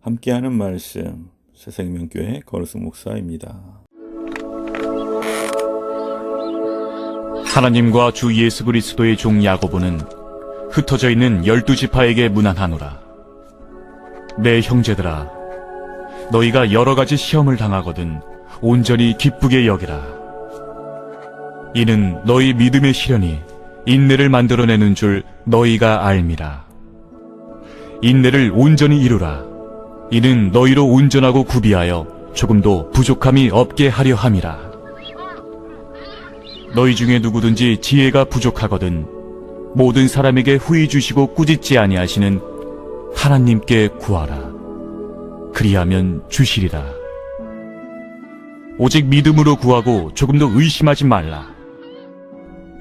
함께하는 말씀 새생명교회 거루승 목사입니다. 하나님과 주 예수 그리스도의 종 야고보는 흩어져 있는 12지파에게 문안하노라. 내 형제들아, 너희가 여러 가지 시험을 당하거든 온전히 기쁘게 여기라. 이는 너희 믿음의 시련이 인내를 만들어내는 줄 너희가 알미라. 인내를 온전히 이루라. 이는 너희로 온전하고 구비하여 조금도 부족함이 없게 하려 함이라. 너희 중에 누구든지 지혜가 부족하거든 모든 사람에게 후히 주시고 꾸짖지 아니하시는 하나님께 구하라. 그리하면 주시리라. 오직 믿음으로 구하고 조금도 의심하지 말라.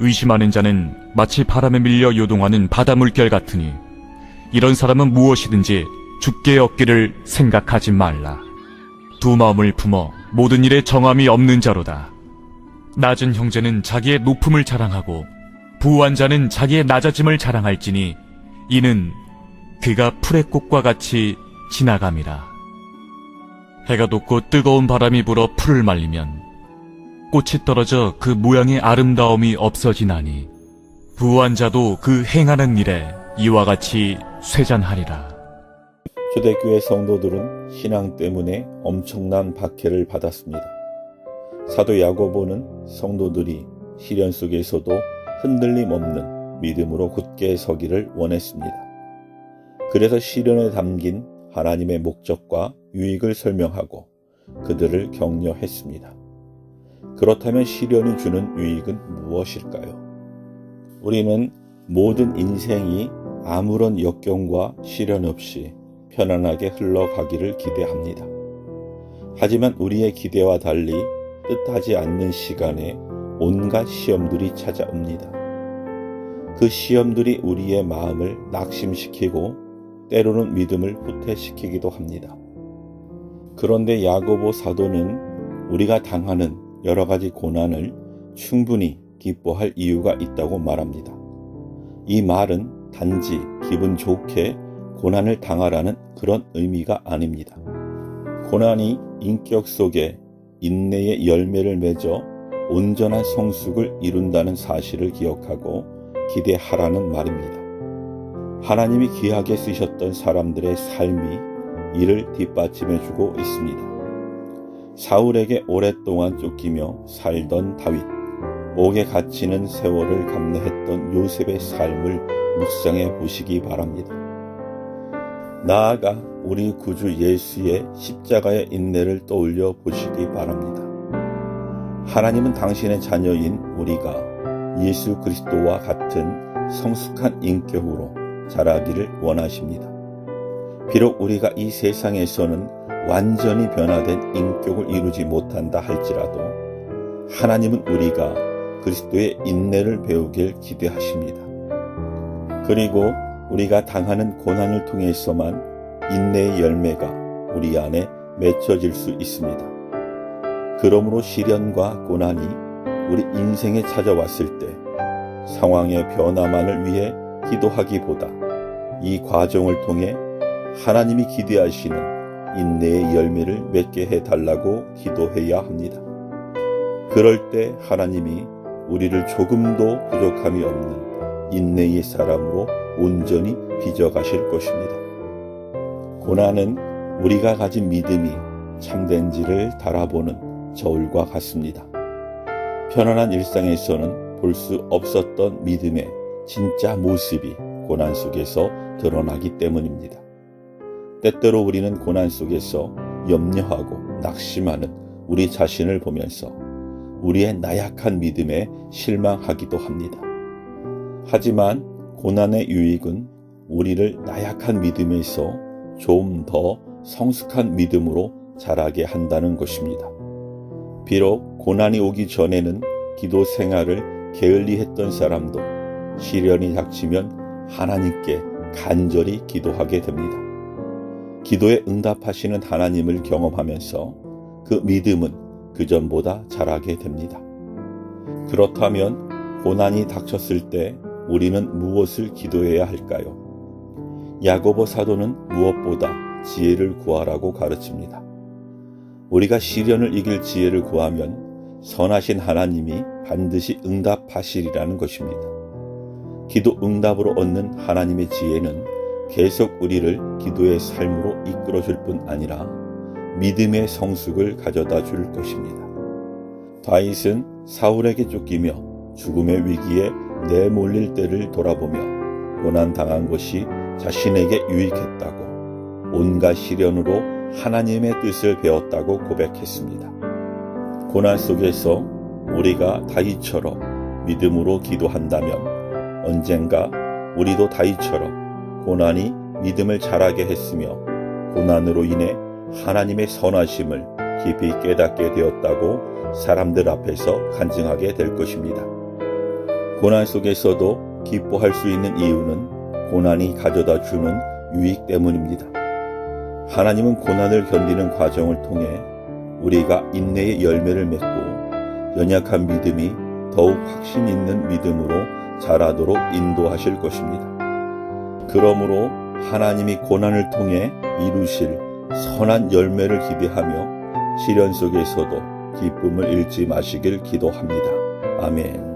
의심하는 자는 마치 바람에 밀려 요동하는 바다 물결 같으니 이런 사람은 무엇이든지 죽게 얻기를 생각하지 말라. 두 마음을 품어 모든 일에 정함이 없는 자로다. 낮은 형제는 자기의 높음을 자랑하고 부한 자는 자기의 낮아짐을 자랑할지니 이는 그가 풀의 꽃과 같이 지나감이라. 해가 돋고 뜨거운 바람이 불어 풀을 말리면 꽃이 떨어져 그 모양의 아름다움이 없어지나니 부한 자도 그 행하는 일에 이와 같이 쇠잔하리라. 초대교회 성도들은 신앙 때문에 엄청난 박해를 받았습니다. 사도 야고보는 성도들이 시련 속에서도 흔들림 없는 믿음으로 굳게 서기를 원했습니다. 그래서 시련에 담긴 하나님의 목적과 유익을 설명하고 그들을 격려했습니다. 그렇다면 시련이 주는 유익은 무엇일까요? 우리는 모든 인생이 아무런 역경과 시련 없이 편안하게 흘러가기를 기대합니다. 하지만 우리의 기대와 달리 뜻하지 않는 시간에 온갖 시험들이 찾아옵니다. 그 시험들이 우리의 마음을 낙심시키고 때로는 믿음을 후퇴시키기도 합니다. 그런데 야고보 사도는 우리가 당하는 여러 가지 고난을 충분히 기뻐할 이유가 있다고 말합니다. 이 말은 단지 기분 좋게 고난을 당하라는 그런 의미가 아닙니다. 고난이 인격 속에 인내의 열매를 맺어 온전한 성숙을 이룬다는 사실을 기억하고 기대하라는 말입니다. 하나님이 귀하게 쓰셨던 사람들의 삶이 이를 뒷받침해주고 있습니다. 사울에게 오랫동안 쫓기며 살던 다윗, 옥에 갇히는 세월을 감내했던 요셉의 삶을 묵상해 보시기 바랍니다. 나아가 우리 구주 예수의 십자가의 인내를 떠올려 보시기 바랍니다. 하나님은 당신의 자녀인 우리가 예수 그리스도와 같은 성숙한 인격으로 자라기를 원하십니다. 비록 우리가 이 세상에서는 완전히 변화된 인격을 이루지 못한다 할지라도 하나님은 우리가 그리스도의 인내를 배우길 기대하십니다. 그리고 우리가 당하는 고난을 통해서만 인내의 열매가 우리 안에 맺혀질 수 있습니다. 그러므로 시련과 고난이 우리 인생에 찾아왔을 때 상황의 변화만을 위해 기도하기보다 이 과정을 통해 하나님이 기대하시는 인내의 열매를 맺게 해달라고 기도해야 합니다. 그럴 때 하나님이 우리를 조금도 부족함이 없는 인내의 사람으로 온전히 빚어가실 것입니다. 고난은 우리가 가진 믿음이 참된지를 달아보는 저울과 같습니다. 편안한 일상에서는 볼 수 없었던 믿음의 진짜 모습이 고난 속에서 드러나기 때문입니다. 때때로 우리는 고난 속에서 염려하고 낙심하는 우리 자신을 보면서 우리의 나약한 믿음에 실망하기도 합니다. 하지만 고난의 유익은 우리를 나약한 믿음에서 좀 더 성숙한 믿음으로 자라게 한다는 것입니다. 비록 고난이 오기 전에는 기도 생활을 게을리 했던 사람도 시련이 닥치면 하나님께 간절히 기도하게 됩니다. 기도에 응답하시는 하나님을 경험하면서 그 믿음은 그전보다 자라게 됩니다. 그렇다면 고난이 닥쳤을 때 우리는 무엇을 기도해야 할까요? 야고보 사도는 무엇보다 지혜를 구하라고 가르칩니다. 우리가 시련을 이길 지혜를 구하면 선하신 하나님이 반드시 응답하시리라는 것입니다. 기도 응답으로 얻는 하나님의 지혜는 계속 우리를 기도의 삶으로 이끌어줄 뿐 아니라 믿음의 성숙을 가져다 줄 것입니다. 다윗은 사울에게 쫓기며 죽음의 위기에 내몰릴 때를 돌아보며 고난당한 것이 자신에게 유익했다고, 온갖 시련으로 하나님의 뜻을 배웠다고 고백했습니다. 고난 속에서 우리가 다윗처럼 믿음으로 기도한다면 언젠가 우리도 다윗처럼 고난이 믿음을 자라게 했으며 고난으로 인해 하나님의 선하심을 깊이 깨닫게 되었다고 사람들 앞에서 간증하게 될 것입니다. 고난 속에서도 기뻐할 수 있는 이유는 고난이 가져다 주는 유익 때문입니다. 하나님은 고난을 견디는 과정을 통해 우리가 인내의 열매를 맺고 연약한 믿음이 더욱 확신 있는 믿음으로 자라도록 인도하실 것입니다. 그러므로 하나님이 고난을 통해 이루실 선한 열매를 기대하며 시련 속에서도 기쁨을 잃지 마시길 기도합니다. 아멘.